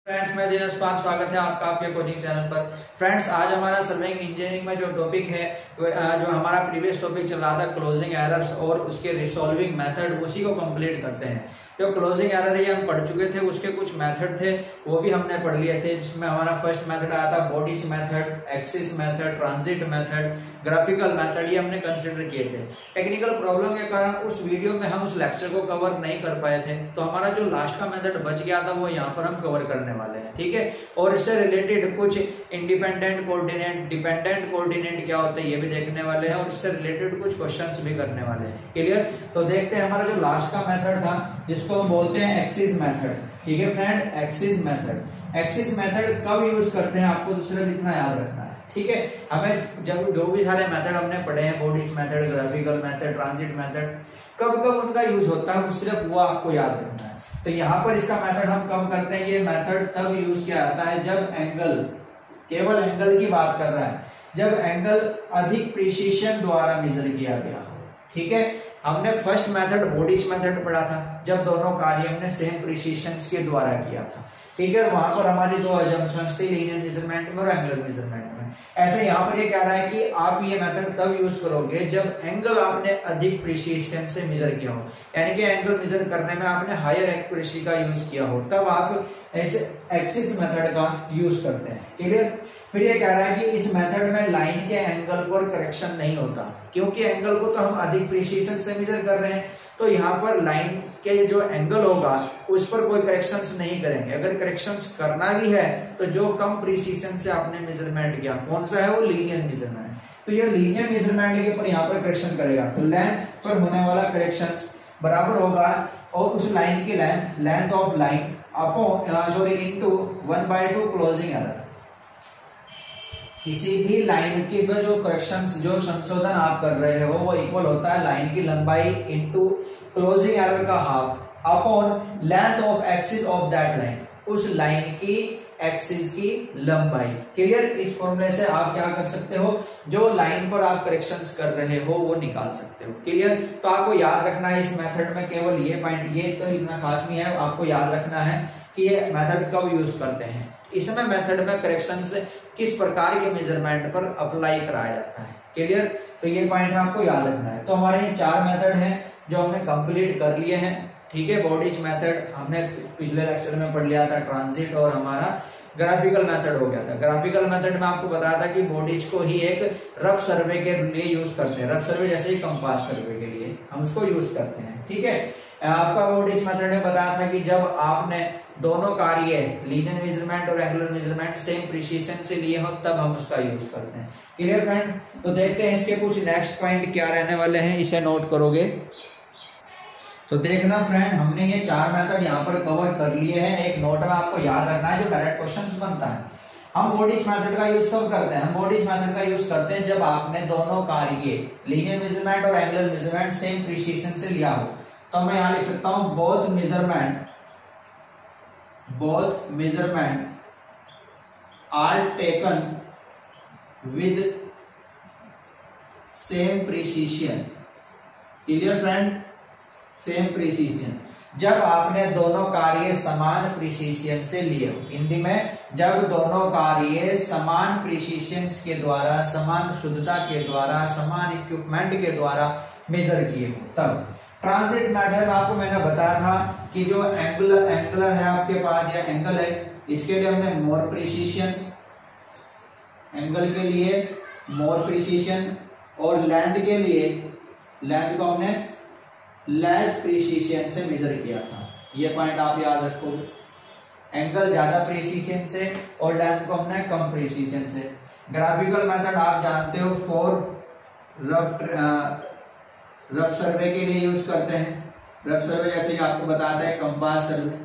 Friends, मैं दिनेश पाल, स्वागत है आपका आपके कोचिंग चैनल पर। फ्रेंड्स, आज हमारा सर्वेइंग इंजीनियरिंग में जो टॉपिक है, जो हमारा प्रीवियस टॉपिक चल रहा था क्लोजिंग एरर्स और उसके रिसॉल्विंग मेथड, उसी को कंप्लीट करते हैं। जो क्लोजिंग एरर ये हम पढ़ चुके थे, उसके कुछ मेथड थे वो भी हमने पढ़ लिए थे, जिसमें हमारा फर्स्ट मेथड आया था bodies method, axis method, transit method, graphical method, ये हमने कंसिडर किए थे। टेक्निकल प्रॉब्लम के कारण उस वीडियो में हम उस लेक्चर को कवर नहीं कर पाए थे, तो हमारा जो लास्ट का मेथड बच गया था वो यहाँ पर हम कवर करने वाले हैं, ठीक है। और इससे रिलेटेड कुछ इंडिपेंडेंट कोऑर्डिनेट, डिपेंडेंट कोऑर्डिनेट क्या होते हैं ये भी देखने वाले हैं, और इससे रिलेटेड कुछ क्वेश्चंस भी करने वाले हैं। क्लियर? तो देखते हैं हमारा जो लास्ट का मेथड था, जिसको हम बोलते हैं एक्सिस मेथड। ठीक है friend, axis method. Axis method कब यूज करते हैं आपको तो सिर्फ इतना याद रखना है, ठीक है। हमें जब जो भी सारे मेथड हमने पढ़े हैं, bodies method, graphical method, transit method, कब कब उनका यूज होता है वो सिर्फ वो आपको याद रखना है। तो यहाँ पर इसका मेथड हम कब करते हैं, ये मेथड तब यूज किया जाता है जब एंगल, केवल एंगल की बात कर रहा है, जब एंगल अधिक प्रिसीशन द्वारा मेजर किया गया हो। ठीक है, हमने फर्स्ट मेथड बॉडीज मेथड पढ़ा था, जब दोनों कार्य हमने सेम प्रिसीशन के द्वारा किया था। ठीक है, वहां पर हमारी दो अजम्पशंस थी, लीनियर मेजरमेंट में और एंगुलर मेजरमेंट में। ऐसे यहाँ पर ये कह रहा है कि आप ये मेथड तब यूज करोगे जब एंगल आपने अधिक प्रिसीशन से मेजर किया हो, यानी कि एंगल मेजर करने में आपने हायर एक्यूरेसी का यूज किया हो, तब आप ऐसे एक्सिस मेथड का यूज करते हैं। क्लियर? फिर ये कह रहा है कि इस मेथड में लाइन के एंगल पर करेक्शन नहीं होता, क्योंकि एंगल को तो हम अधिक प्रिसीशन से मेजर कर रहे हैं, तो यहाँ पर लाइन के जो एंगल होगा उस पर कोई करेक्शंस नहीं करेंगे। अगर करेक्शंस करना भी है तो जो कम प्रिसीशन से आपने मेजरमेंट किया, कौन सा है वो, लीनियर मेजरमेंट, तो ये लीनियर मेजरमेंट के ऊपर यहाँ पर करेक्शन करेगा। तो लेंथ पर होने वाला करेक्शंस बराबर होगा और उस लाइन की length, length of line upon into 1/2 closing error. किसी भी लाइन के जो करेक्शंस, जो संशोधन आप कर रहे हो, वो इक्वल होता है लाइन की लंबाई इनटू क्लोजिंग एरर का half upon length of axis of that line, उस लाइन की एक्सिस की लंबाई। क्लियर? इस फॉर्मूले से आप क्या कर सकते हो, जो लाइन पर आप करेक्शंस कर रहे हो वो निकाल सकते हो। क्लियर? तो आपको याद रखना है इस मेथड में केवल ये पॉइंट, ये तो इतना खास नहीं है, आपको याद रखना है कि ये मेथड कब यूज करते हैं। इसमें मेथड में करेक्शंस किस प्रकार के मेजरमेंट पर अप्लाई कराया जाता है। क्लियर? तो ये पॉइंट आपको याद रखना है। तो हमारे ये 4 मेथड हैं जो हमने कंप्लीट कर लिए हैं। ठीक है, बॉडीज मेथड हमने पिछले लेक्चर में पढ़ लिया था, ट्रांजिट और हमारा ग्राफिकल मेथड हो गया था। ग्राफिकल मेथड में आपको बताया था कि बॉडीज को ही एक रफ सर्वे के लिए यूज करते हैं, रफ सर्वे जैसे ही कंपास सर्वे के लिए हम उसको यूज करते हैं। ठीक है, आपका बॉडीज मेथड में बताया था कि जब आपने दोनों कार्य लीनियर मेजरमेंट और एंगुलर मेजरमेंट सेम प्रिसीशन से लिए हो, तब हम उसका यूज करते हैं। Clear friend? तो देखते हैं इसके कुछ नेक्स्ट पॉइंट क्या रहने वाले हैं, इसे नोट करोगे तो देखना फ्रेंड, हमने ये 4 मेथड यहाँ पर कवर कर लिए हैं। एक नोट में आपको याद रखना है, जो डायरेक्ट क्वेश्चंस बनता है। हम बॉडीज मेथड का यूज कब करते हैं, हम बॉडीज मेथड का यूज करते हैं जब आपने दोनों कार्य लीनियर मेजरमेंट और एंगुलर मेजरमेंट सेम प्रिसीशन से लिया हो। तो मैं यहाँ लिख सकता हूं both measurement are taken with same precision. Clear friend? Same precision, जब आपने दोनों कार्य समान प्रिसीशन से लिए हो। हिंदी में, जब दोनों कार्य समान प्रिसीशन के द्वारा, समान शुद्धता के द्वारा, समान इक्विपमेंट के द्वारा मेजर किए हो, तब। ट्रांजिट मेथड आपको मैंने बताया था कि जो एंगुलर है आपके पास, या एंगल है, इसके लिए हमने मोर प्रिसीशन, एंगल के लिए मोर प्रिसीशन, और लेंथ के लिए, लेंथ को हमने लेस प्रिसीशन से मेजर किया था। ये पॉइंट आप याद रखोगे, एंगल ज्यादा प्रिसीशन से और लेंथ को हमने कम प्रिसीशन से। ग्राफिकल मेथड आप जानते हो, फॉर रफ सर्वे के लिए यूज करते हैं। रफ सर्वे जैसे कि आपको बताता है कंपास सर्वे।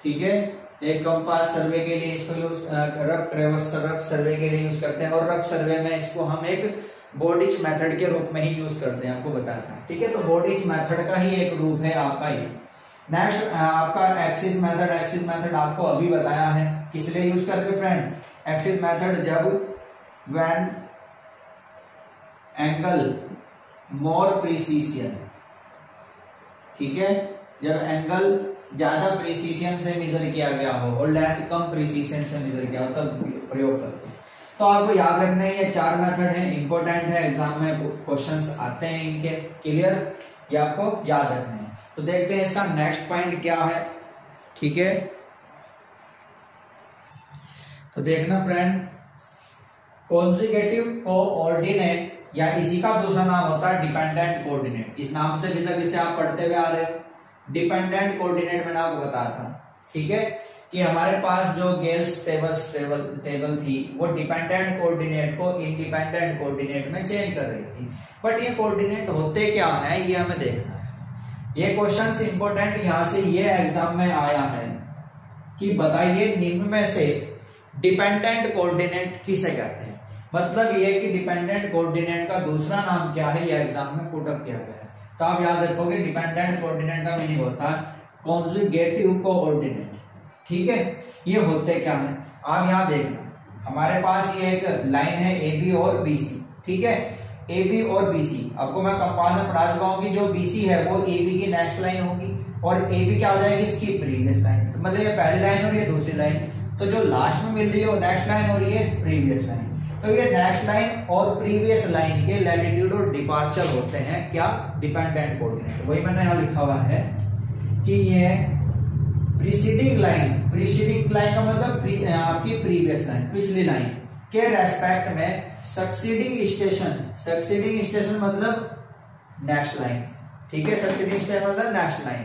ठीक है, एक कंपास सर्वे के लिए इसको यूज, रफ सर्वे के लिए यूज करते हैं, और रफ सर्वे में इसको हम एक बॉडीज मेथड के रूप में ही यूज करते हैं, आपको बताया था। ठीक है, तो बॉडीज मेथड का ही एक रूप है आपका ये। नेक्स्ट आपका एक्सिस मेथड। एक्सिस मेथड आपको अभी बताया है, किस लिए यूज करते फ्रेंड, एक्सिस मेथड जब व्हेन एंगल मोर प्रिसीशन। ठीक है, जब एंगल ज्यादा प्रिसीजन से मेजर किया गया हो और लेंथ कम प्रिसीजन से मेजर किया हो तब प्रयोग करते हैं। तो आपको याद रखना है ये 4 मेथड है, इंपॉर्टेंट है, एग्जाम में क्वेश्चंस आते हैं इनके। क्लियर, ये आपको याद रखना है। तो देखते हैं इसका नेक्स्ट पॉइंट क्या है। ठीक है, तो देखना फ्रेंड, कॉन्जुगेटिव कोऑर्डिनेट या इसी का दूसरा नाम होता है डिपेंडेंट कोऑर्डिनेट। इस नाम से भी तक इसे आप पढ़ते हुए आ रहे हो। डिपेंडेंट कोऑर्डिनेट मैंने आपको बताया था, ठीक है, कि हमारे पास जो गेल्स टेबल थी वो डिपेंडेंट कोऑर्डिनेट को इंडिपेंडेंट कोऑर्डिनेट में चेंज कर रही थी। बट ये कोऑर्डिनेट होते क्या है ये हमें देखना है। ये क्वेश्चन इंपोर्टेंट यहां से ये एग्जाम में आया है कि बताइए निम्न में से डिपेंडेंट कोऑर्डिनेट किसे कहते हैं। मतलब ये कि डिपेंडेंट कोऑर्डिनेट का दूसरा नाम क्या है, ये एग्जाम में पुटअप किया गया है। तो आप याद रखोगे डिपेंडेंट कोऑर्डिनेट का मीनिंग होता है कॉन्जुगेटिव कोऑर्डिनेट। ठीक है, ये होते क्या है आप यहां देखना। हमारे पास ये एक लाइन है ए बी और बी सी। ठीक है, ए बी और बी सी आपको मैं कंपास में पढ़ा चुका हूं कि जो बी सी है वो ए बी की नेक्स्ट लाइन होगी और ए बी क्या हो जाएगी इसकी प्रीवियस लाइन। तो मतलब ये पहली लाइन और ये दूसरी लाइन, तो जो लास्ट में मिल रही है वो नेक्स्ट लाइन और ये प्रीवियस लाइन। तो ये नेक्स्ट लाइन और प्रीवियस लाइन के लैटिट्यूड और डिपार्चर होते हैं क्या, डिपेंडेंट कोऑर्डिनेट। वही मैंने यहाँ लिखा हुआ है कि ये प्रीसीडिंग लाइन का मतलब आपकी प्रीवियस लाइन, पिछली लाइन के रेस्पेक्ट में सक्सीडिंग स्टेशन मतलब नेक्स्ट लाइन। ठीक है, सक्सीडिंग स्टेशन मतलब नेक्स्ट लाइन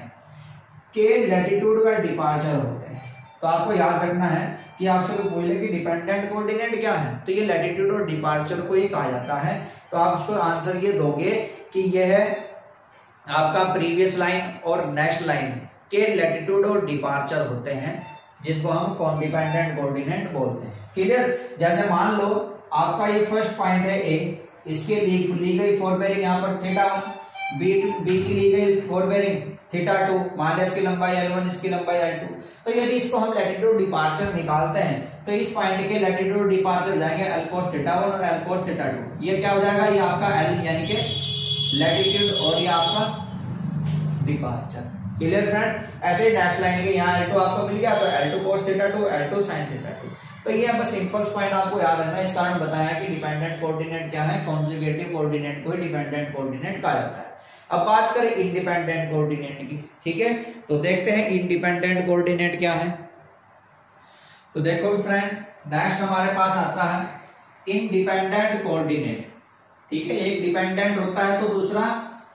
के लैटिट्यूड का डिपार्चर होते हैं। तो आपको याद रखना है कि आपसे कोई पूछे कि डिपेंडेंट कोऑर्डिनेट क्या है, तो ये लैटिट्यूड और डिपार्चर को ही कहा जाता है। तो आप उसको आंसर ये दोगे कि यह आपका प्रीवियस लाइन और नेक्स्ट लाइन के लैटिट्यूड और डिपार्चर होते हैं, जिनको हम डिपेंडेंट कोऑर्डिनेट बोलते हैं। क्लियर, जैसे मान लो आपका ये फर्स्ट पॉइंट है ए, इसके ली गई फोरबेरिंग यहाँ पर θ1, बी की ली गई फोरबेरिंग θ2, मान लो इसकी लंबाई L1, इसकी लंबाई L2। तो यदि इसको हम लैटिट्यूड डिपार्चर निकालते हैं तो इस पॉइंट के लैटिट्यूड डिपार्चर जाएंगे L cos θ1 और L cos θ2। ये क्या हो जाएगा, ये आपका L यानी कि लैटिट्यूड और ये आपका डिपार्चर। क्लियर फ्रेंड, ऐसे ही नेक्स्ट लाइन के यहाँ L2 आपको मिल गया तो L2 cos θ2, L2 sin θ2। तो ये बस सिंपल पॉइंट आपको याद रखना है। इस कारण बताया कि डिपेंडेंट कोऑर्डिनेट क्या है, कॉन्जुगेटिव कोऑर्डिनेट को डिपेंडेंट कोऑर्डिनेट कहा जाता है। अब बात करें इंडिपेंडेंट कोऑर्डिनेट की। ठीक है, तो देखते हैं इंडिपेंडेंट कोऑर्डिनेट क्या है। तो देखो फ्रेंड, नेक्स्ट हमारे पास आता है इंडिपेंडेंट कोऑर्डिनेट। ठीक है, एक डिपेंडेंट होता है तो दूसरा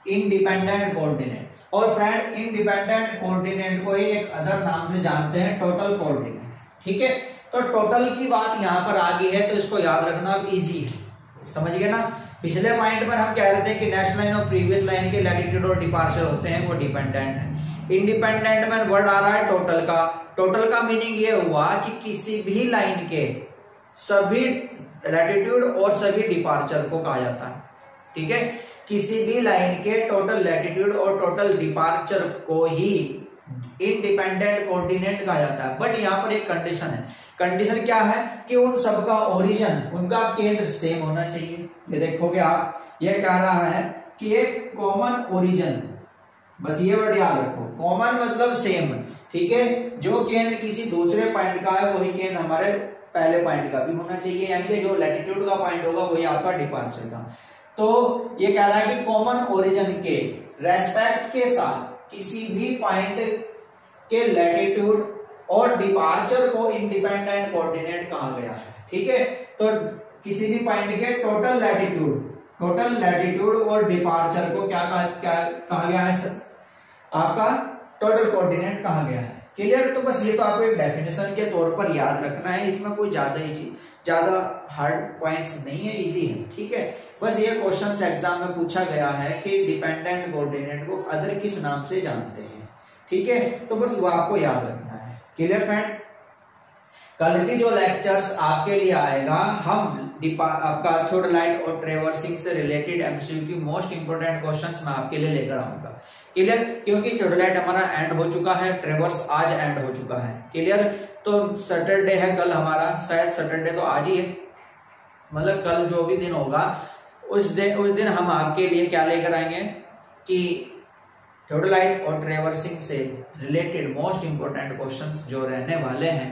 इंडिपेंडेंट कोऑर्डिनेट। और फ्रेंड इंडिपेंडेंट कोऑर्डिनेट को एक अदर नाम से जानते हैं टोटल कोऑर्डिनेट। ठीक है, तो टोटल की बात यहाँ पर आ गई है तो इसको याद रखना अब इजी है, समझ गए ना। पिछले पॉइंट पर हम कह रहे थे कि नेक्स्ट लाइन और प्रीवियस लाइन के लैटिट्यूड और डिपार्चर होते हैं वो डिपेंडेंट है। इंडिपेंडेंट में वर्ड आ रहा है टोटल का। टोटल का मीनिंग ये हुआ कि किसी भी लाइन के सभी लैटिट्यूड और सभी डिपार्चर को कहा जाता है। ठीक है, किसी भी लाइन के टोटल लैटिट्यूड और टोटल डिपार्चर को ही इंडिपेंडेंट कोऑर्डिनेट कहा जाता है। बट यहाँ पर एक कंडीशन है। कंडीशन क्या है कि उन सबका ओरिजिन, उनका केंद्र सेम होना चाहिए। ये देखोगे आप, ये कह रहा है कि एक कॉमन ओरिजिन, बस ये वर्ड याद रखो, कॉमन मतलब सेम। ठीक है, जो केंद्र किसी दूसरे पॉइंट का है वही केंद्र हमारे पहले पॉइंट का भी होना चाहिए, यानी कि जो लैटिट्यूड का पॉइंट होगा वही आपका डिपार्चर का। तो ये कह रहा है कि कॉमन ओरिजिन के रेस्पेक्ट के साथ किसी भी पॉइंट के लैटिट्यूड और डिपार्चर को इंडिपेंडेंट कोऑर्डिनेट कहा गया है। ठीक है, तो किसी भी पॉइंट के टोटल लैटिट्यूड और डिपार्चर को क्या कहा गया है, आपका टोटल कोऑर्डिनेट कहा गया है। क्लियर, तो बस ये तो आपको एक डेफिनेशन के तौर पर याद रखना है। इसमें कोई ज्यादा हार्ड पॉइंट्स नहीं है, इजी है। ठीक है, बस ये क्वेश्चन एग्जाम में पूछा गया है कि डिपेंडेंट कोऑर्डिनेट को अदर किस नाम से जानते हैं। ठीक है, तो बस वो आपको याद रखना है। क्लियर फ्रेंड, कल की जो लेक्चर्स आपके लिए आएगा, हम आपका थियोडोलाइट और ट्रेवर्सिंग से रिलेटेड एमसीक्यू की मोस्ट इंपोर्टेंट क्वेश्चंस मैं आपके लिए लेकर आऊंगा। क्लियर, क्योंकि थियोडोलाइट हमारा एंड हो चुका है, ट्रेवर्स आज एंड हो चुका है। क्लियर, तो सैटरडे है कल हमारा, शायद सैटरडे तो आज ही है, मतलब कल जो भी दिन होगा उस दिन हम आपके लिए क्या लेकर आएंगे कि थोडोलाइट और ट्रेवर्सिंग से रिलेटेड मोस्ट इंपोर्टेंट क्वेश्चंस जो रहने वाले हैं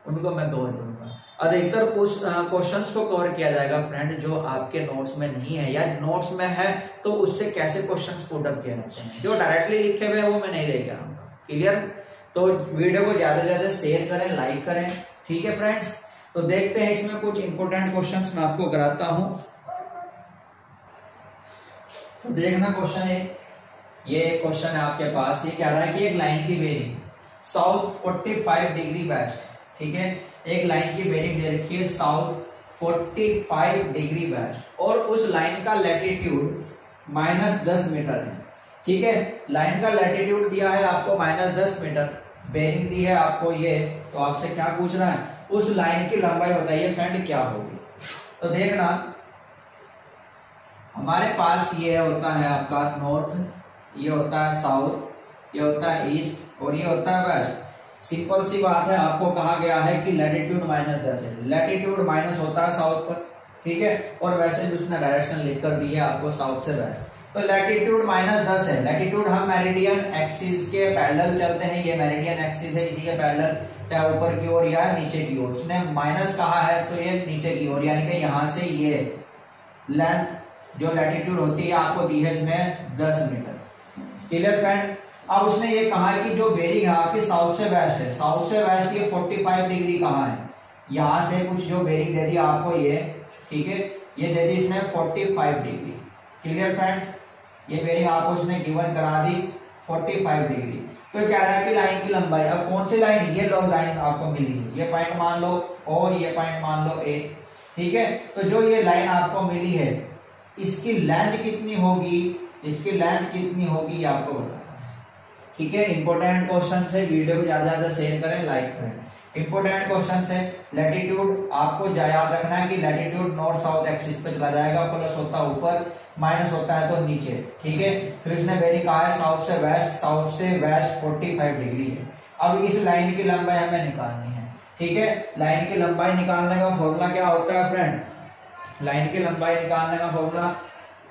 उनको मैं कवर करूंगा। अधिकतर क्वेश्चंस को कवर किया जाएगा फ्रेंड जो आपके नोट्स में नहीं है या नोट्स में है तो उससे कैसे क्वेश्चंस पुट अप किए जाते हैं, जो डायरेक्टली लिखे हुए हैं वो मैं नहीं लेके आऊंगा। क्लियर? तो वीडियो को ज्यादा से ज्यादा शेयर करें, लाइक करें, ठीक है फ्रेंड्स। तो देखते हैं इसमें कुछ इंपोर्टेंट क्वेश्चंस मैं आपको कराता हूं। तो देखना क्वेश्चन ये क्वेश्चन है आपके पास, ये कह रहा है कि एक लाइन की बेरिंग साउथ 45 डिग्री वेस्ट, ठीक है, एक लाइन की बेरिंग दे रखी है साउथ 45 डिग्री वेस्ट और उस लाइन का लैटिट्यूड -10 मीटर है, ठीक है। लाइन का लैटिट्यूड दिया है आपको -10 मीटर, बेरिंग दी है आपको ये, तो आपसे क्या पूछ रहा है, उस लाइन की लंबाई बताइए फ्रेंड क्या होगी। तो देखना हमारे पास ये होता है आपका नॉर्थ, ये होता है साउथ, ये होता है ईस्ट और ये होता है वेस्ट। सिंपल सी बात है, आपको कहा गया है कि लैटिट्यूड -10 है, लैटिट्यूड माइनस होता है साउथ पर, ठीक है, और वैसे भी उसने डायरेक्शन लिखकर दी है आपको साउथ से वेस्ट। तो लैटिट्यूड -10 है, लैटिट्यूड हम मेरिडियन एक्सिस के पैरेलल चलते हैं, ये मेरिडियन एक्सिस है, इसी के पैरेलल चाहे ऊपर की ओर या नीचे की ओर, उसने माइनस कहा है तो ये नीचे की ओर, यानी कि यहां से ये लेंथ जो लैटिट्यूड होती है आपको दी है इसने 10 मीटर। Clear friend? अब उसने ये कहा है कि जो बेरिंग है आपकी साउथ से वेस्ट है, साउथ से वेस्ट ये 45 डिग्री कहाँ है, यहां से कुछ जो बेरिंग दे दी आपको ये, ठीक है, ये दे दी इसने 45 डिग्री। Clear friends? ये बेरिंग आपको इसने गिवन करा दी 45 डिग्री। तो क्या रहा है कि लाइन की लंबाई, अब कौन सी लाइन, ये लॉन्ग लाइन आपको मिली है, ये पॉइंट मान लो ओ, ये पॉइंट मान लो ए, ठीक है। तो जो ये लाइन आपको मिली है इसकी लेंथ कितनी होगी, इसकी लेंथ कितनी होगी आपको बताना है, ठीक है। इंपोर्टेंट क्वेश्चन है, वीडियो को ज्यादा ज्यादा शेयर करें, लाइक करें। इंपोर्टेंट क्वेश्चन है, लैटिट्यूड आपको याद रखना है कि लैटिट्यूड नॉर्थ साउथ एक्सिस पे चला जाएगा, प्लस होता है ऊपर, माइनस होता है तो नीचे, ठीक है। फिर इसने बेरिंग कहा है साउथ से वेस्ट, साउथ से वेस्ट 45 डिग्री है। अब इस लाइन की लंबाई हमें निकालनी है, ठीक है। लाइन की लंबाई निकालने का फॉर्मूला क्या होता है फ्रेंड, लाइन की लंबाई निकालने का फॉर्मूला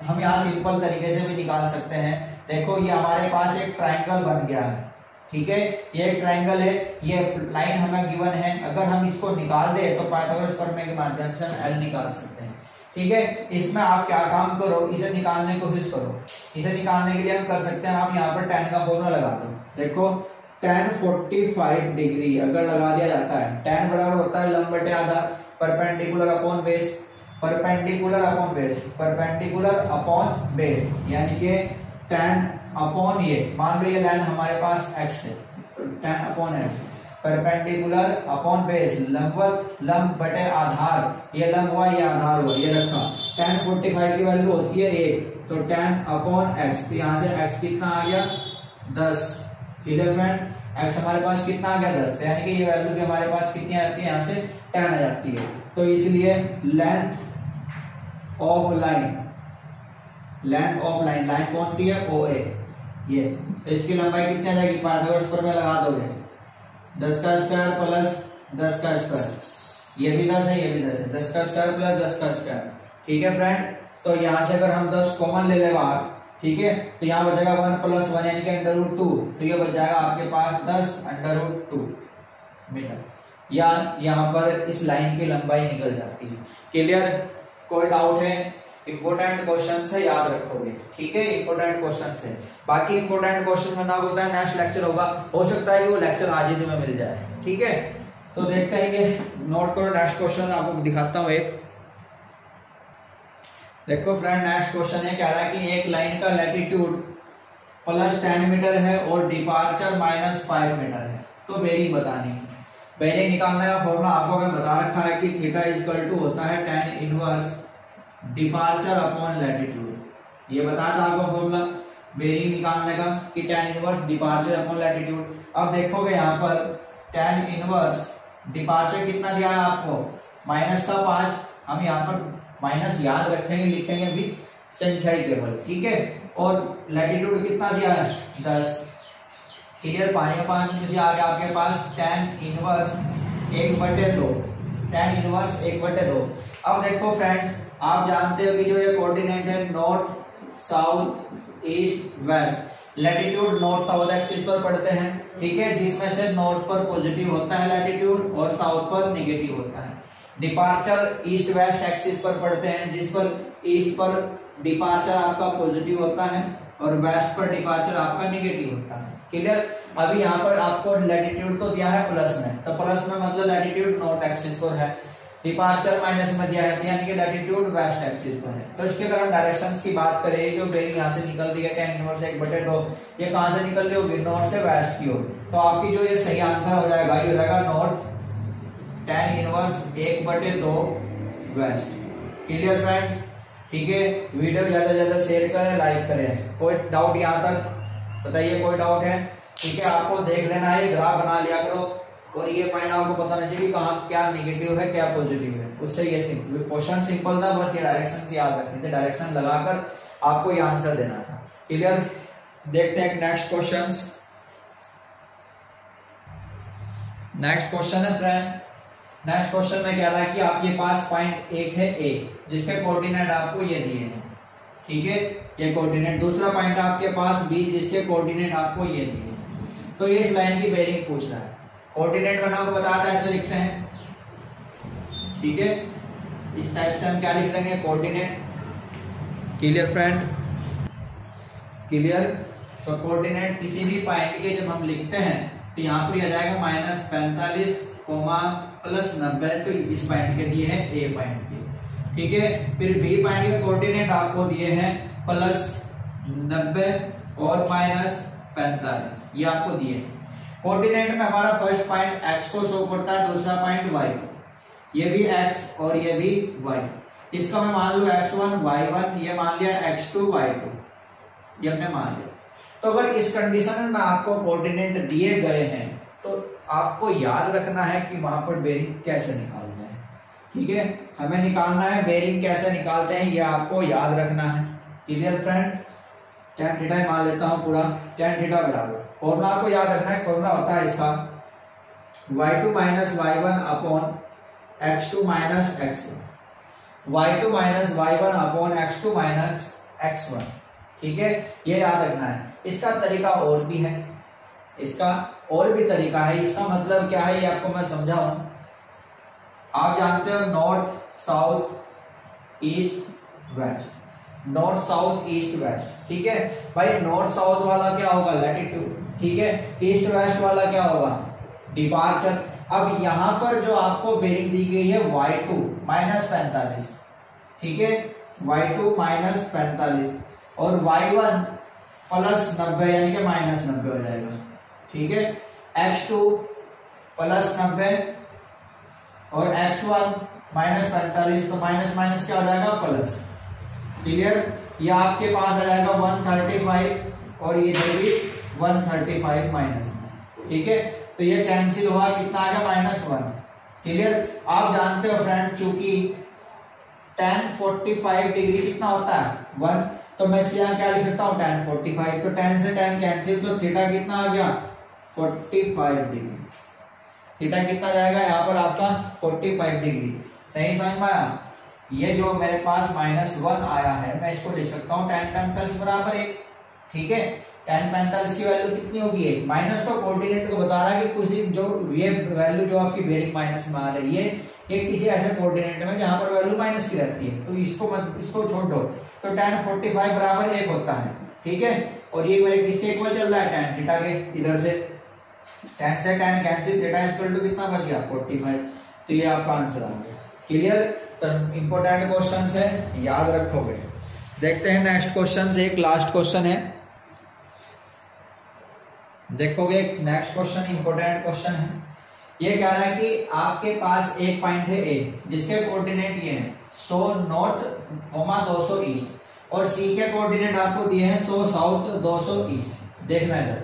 हम यहाँ सिंपल तरीके से भी निकाल सकते हैं। देखो ये हमारे पास एक ट्राइंगल बन गया है, ठीक है, ये एक ट्राइंगल है, ये लाइन हमें गिवन है, अगर हम इसको निकाल दे तो पाइथागोरस प्रमेय के माध्यम से हम एल निकाल सकते हैं, ठीक है। इसमें आप क्या काम करो, इसे निकालने की कोशिश करो। इसे निकालने के लिए हम कर सकते हैं, आप यहाँ पर tan का फॉर्मूला लगा दो। देखो tan 45 डिग्री अगर लगा दिया जाता है, tan बराबर होता है लंब बटे आधार, perpendicular upon base, perpendicular upon base, perpendicular upon base, यानी कि tan अपॉन ये, मान लो ये लाइन हमारे पास x है, tan upon x, perpendicular upon base, लंबवत लंब बटे आधार, ये लंब हुआ ये आधार हुआ, ये रखा। tan 45 की वैल्यू होती है 1, तो tan अपॉन x, तो यहाँ से x कितना आ गया 10। Clear friend? x हमारे पास कितना आ गया 10, तो यानी कि ये वैल्यू भी हमारे पास कितनी आती है, यहाँ से tan आ जाती है। तो इसलिए length of line, length of line, line कौन सी है OA, ये, तो इसकी लंबाई कितनी आ जाएगी, पाइथागोरस प्रमेय लगा दोगे, 10 का स्क्वायर प्लस 10 का स्क्वायर, ये भी 10 है ये भी 10 है, 10 का स्क्वायर प्लस 10 का स्क्वायर, ठीक है फ्रेंड। तो यहाँ से अगर हम 10 कॉमन ले ले बाहर, ठीक है, तो यहाँ बचेगा 1 + 1 यानी कि √2, तो ये बच जाएगा आपके पास 10 √2 मीटर, या यहाँ पर इस लाइन की लंबाई निकल जाती है। क्लियर? कोई डाउट है? इंपोर्टेंट क्वेश्चन है, याद रखोगे, ठीक है। इंपोर्टेंट क्वेश्चन है, बाकी इंपोर्टेंट क्वेश्चन में ना होता है, नेक्स्ट लेक्चर होगा, हो सकता है कि वो लेक्चर आज ही तुम्हें मिल जाए, ठीक है। तो देखते हैं कि नोट करो, नेक्स्ट क्वेश्चन आपको दिखाता हूँ एक। देखो फ्रेंड नेक्स्ट क्वेश्चन है, कह रहा है कि एक लाइन का लैटिट्यूड +10 मीटर है और डिपार्चर -5 मीटर है, तो बेरिंग बतानी है। बेरिंग निकालने का फॉर्मूला आपको मैं बता रखा है कि थीटा = होता है tan inverse departure upon latitude, ये बताया था आपको फॉर्मूला बेरिंग निकालने का कि tan inverse departure upon latitude. अब देखोगे यहाँ पर tan इनवर्स डिपार्चर कितना दिया है आपको, -5, हम यहाँ पर माइनस याद रखेंगे, लिखेंगे भी संख्या ही केवल, ठीक है। और लैटिट्यूड कितना दिया है 10। क्लियर? 5 में से आ गया आपके पास tan इनवर्स 1/2, tan इनवर्स 1/2। अब देखो फ्रेंड्स, आप जानते हो कि जो ये कोऑर्डिनेट है north south east west, latitude north south axis पर पढ़ते हैं, ठीक है, जिसमें से नॉर्थ पर पॉजिटिव होता है लैटिट्यूड और साउथ पर नेगेटिव होता है। डिपार्चर ईस्ट वेस्ट एक्सिस पर पढ़ते हैं, जिस पर ईस्ट पर डिपार्चर आपका पॉजिटिव होता है और वेस्ट पर डिपार्चर आपका नेगेटिव होता है। क्लियर। अभी यहाँ पर आपको लैटिट्यूड तो दिया है प्लस में, तो प्लस में मतलब लैटिट्यूड नॉर्थ एक्सिस पर है, डिपार्चर माइनस में दिया है यानी कि लैटिट्यूड वेस्ट एक्सिस पर है। तो इसके अगर हम डायरेक्शंस की बात करें, जो बेरिंग यहाँ से निकल रही है tan इनवर्स 1/2, ये कहां से निकल रही होगी, नॉर्थ से वेस्ट की ओर। तो आपकी जो ये सही आंसर हो जाएगा, ये हो जाएगा north tan inverse 1/2 west. Clear friends, ठीक है। वीडियो ज्यादा से ज्यादा शेयर करें, लाइक करें। कोई डाउट यहाँ तक बताइए, कोई डाउट है, ठीक है। आपको देख लेना है, ग्राफ बना लिया करो और ये पॉइंट आपको पता नहीं चाहिए कि कहाँ क्या नेगेटिव है क्या पॉजिटिव है। उससे ये क्वेश्चन सिंपल था, बस ये डायरेक्शन से याद रखने थे, डायरेक्शन लगाकर आपको ये आंसर देना था। क्लियर। देखते हैं नेक्स्ट क्वेश्चन। नेक्स्ट क्वेश्चन है फ्रेंड, नेक्स्ट क्वेश्चन में कह रहा है कि आपके पास पॉइंट एक है ए, जिसके कोऑर्डिनेट आपको ये दिए हैं, ठीक है, ये कोऑर्डिनेट। दूसरा पॉइंट आपके पास बी, जिसके कोऑर्डिनेट आपको ये दिए हैं। तो ये इस लाइन की बेरिंग पूछ रहा है। कोऑर्डिनेट बना को बताता है, ऐसे लिखते हैं, ठीक है। इस टाइप से हम क्या लिख देंगे, कोऑर्डिनेट। Clear friend, clear. तो कोऑर्डिनेट किसी भी पॉइंट के जब हम लिखते हैं तो यहाँ पर आ जाएगा -45, +90। तो इस पॉइंट के दिए हैं ए पॉइंट के, ठीक है। फिर बी पॉइंट के कोऑर्डिनेट आपको दिए हैं +90 और -45, ये आपको दिए हैं। कोऑर्डिनेट में हमारा फर्स्ट पॉइंट x को शो करता है, दूसरा पॉइंट y को, ये भी x और ये भी y। इसका मैं मान लूं x1 y1, ये मान लिया x2 y2, ये हमने मान लिया। तो अगर इस कंडीशन में आपको कोऑर्डिनेट दिए गए हैं तो आपको याद रखना है कि वहां पर बेरिंग कैसे निकालना है, ठीक है। हमें निकालना है बेरिंग कैसे निकालते हैं, ये आपको याद रखना है। Clear friend. tan थीटा मान लेता हूं पूरा, tan थीटा बराबर, फॉर्मूला आपको याद रखना है। फॉर्मूला होता है इसका y2 minus y1 upon x2 minus x1, y2 minus y1 upon x2 minus x1, ठीक है, ये याद रखना है। इसका तरीका और भी है, इसका और भी तरीका है। इसका मतलब क्या है, ये आपको मैं समझाऊं। आप जानते हो north south east west, north south east west, ठीक है भाई। नॉर्थ साउथ वाला क्या होगा, लैटिट्यूड, ठीक है। ईस्ट वेस्ट वाला क्या होगा, डिपार्चर। अब यहां पर जो आपको बेरिंग दी गई है y2 -45, ठीक है, y2 -45 और y1 +90 यानी कि -90 हो जाएगा, ठीक है। x2 +90 और x1 -45, तो माइनस माइनस क्या हो जाएगा, प्लस। क्लियर। ये आपके पास आ जाएगा 135 और ये भी 135 माइनस में, ठीक है। तो ये कैंसिल हुआ, कितना आ गया, -1। क्लियर। आप जानते हो फ्रेंड, चूंकि tan 45 डिग्री कितना होता है, 1, तो मैं इसके यहाँ क्या लिख सकता हूँ, tan 45। तो tan से tan कैंसिल, तो थीटा कितना आ गया, 45 डिग्री। थीटा कितना जाएगा यहाँ पर आपका 45 डिग्री। सही समझ में आया। ये जो मेरे पास -1 आया है, मैं इसको लिख सकता हूँ tan 45 बराबर 1, ठीक है। tan 45 की वैल्यू कितनी होगी, 1। माइनस तो कोऑर्डिनेट को बता रहा है कि किसी जो ये वैल्यू जो आपकी बेरिंग माइनस में आ रही है, ये किसी ऐसे कोऑर्डिनेट में जहां पर वैल्यू माइनस की रहती है, तो इसको छोड़ दो। तो tan 45 बराबर 1 होता है, ठीक है। और ये मेरे किसके इक्वल चल रहा है, tan थीटा के। इधर से tan से tan cancel, theta equal to कितना बच गया, 45। तो ये आपका आंसर आ गया। क्लियर। तो इंपॉर्टेंट क्वेश्चन है, याद रखोगे। देखते हैं नेक्स्ट क्वेश्चन, एक लास्ट क्वेश्चन है, देखोगे। नेक्स्ट क्वेश्चन इंपॉर्टेंट क्वेश्चन है। ये कह रहा है कि आपके पास एक पॉइंट है ए, जिसके कोऑर्डिनेट ये हैं 100 नॉर्थ, 200 ईस्ट, और सी के कोऑर्डिनेट आपको दिए हैं 100 साउथ, 200 ईस्ट। देखना है,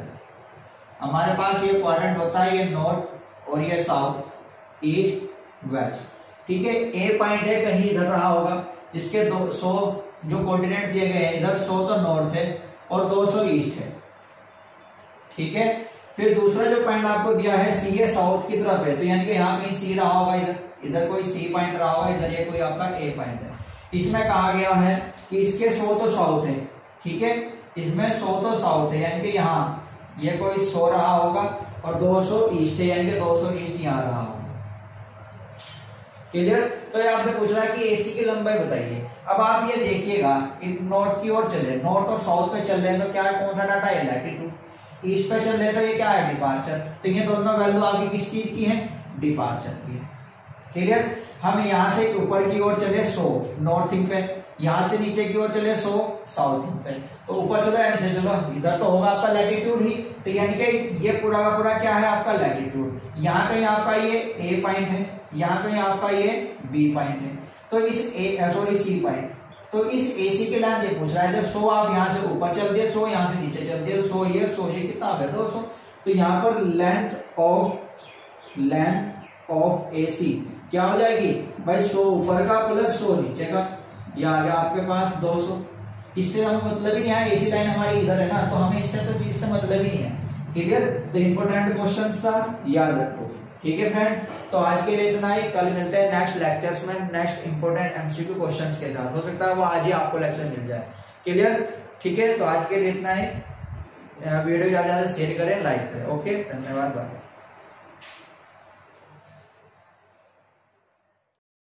हमारे पास ये क्वाड्रेंट होता है, ये नॉर्थ और ये साउथ, ईस्ट, वेस्ट, ठीक है। ए पॉइंट है कहीं इधर रहा होगा, जिसके 100 जो कोऑर्डिनेट दिए गए हैं, इधर 100 तो नॉर्थ है और 200 ईस्ट है, ठीक है। फिर दूसरा जो पॉइंट आपको दिया है सी, ये साउथ की तरफ है, तो यानी कि यहाँ कहीं सी रहा होगा, इधर कोई सी पॉइंट रहा होगा, इधर ये कोई आपका ए पॉइंट है। इसमें कहा गया है कि इसके 100 तो साउथ है, ठीक है, इसमें 100 तो साउथ है, यानी कि यहाँ ये कोई 100 रहा होगा और 200 ईस्ट है, यानी कि 200 ईस्ट यहाँ रहा होगा। क्लियर? तो ये आपसे पूछ रहा है कि एसी की लंबाई बताइए। अब आप ये देखिएगा कि नॉर्थ की ओर चले, नॉर्थ और साउथ पे चल रहे हैं तो क्या कौन सा डाटा है? लैटिट्यूड। ईस्ट पे चल रहे हैं तो ये क्या है? डिपार्चर। तो ये दोनों वैल्यू आगे किस चीज की है? डिपार्चर की है। क्लियर? हम यहाँ से ऊपर की ओर चले 100 नॉर्थिंग पे, यहाँ से नीचे की ओर चले 100 साउथिंग पे। तो ऊपर चलो या नीचे चलो, इधर तो होगा आपका लैटिट्यूड ही, तो यानी कि ये पूरा का पूरा क्या है? आपका लैटिट्यूड। यहाँ कहीं आपका ये ए पॉइंट है, यहाँ कहीं आपका ये बी पॉइंट है, तो इस सी पॉइंट, तो इस एसी के लाइन ये पूछ रहा है जब 100 आप यहाँ से ऊपर चल दिए, 100 यहाँ से नीचे चल दिए, तो 100 ये कितना आ गया? 200। तो यहाँ पर लेंथ ऑफ एसी क्या हो जाएगी भाई? 100 ऊपर का प्लस 100 नीचे का, ये आ गया आपके पास 200। इससे हमें मतलब ही नहीं है, एसी लाइन हमारी इधर है ना, तो हमें इससे तो चीज से मतलब ही नहीं है। क्लियर? तो इंपोर्टेंट क्वेश्चन था, याद रखो। ठीक है फ्रेंड्स, तो आज के लिए इतना ही। कल मिलते हैं नेक्स्ट लेक्चर्स में नेक्स्ट इंपोर्टेंट एमसीक्यू क्वेश्चंस के साथ। हो सकता है वो आज ही आपको लेक्चर मिल जाए। क्लियर? ठीक है, तो आज के लिए इतना ही। वीडियो ज्यादा से ज्यादा शेयर करें, लाइक करें। ओके, धन्यवाद, बाय।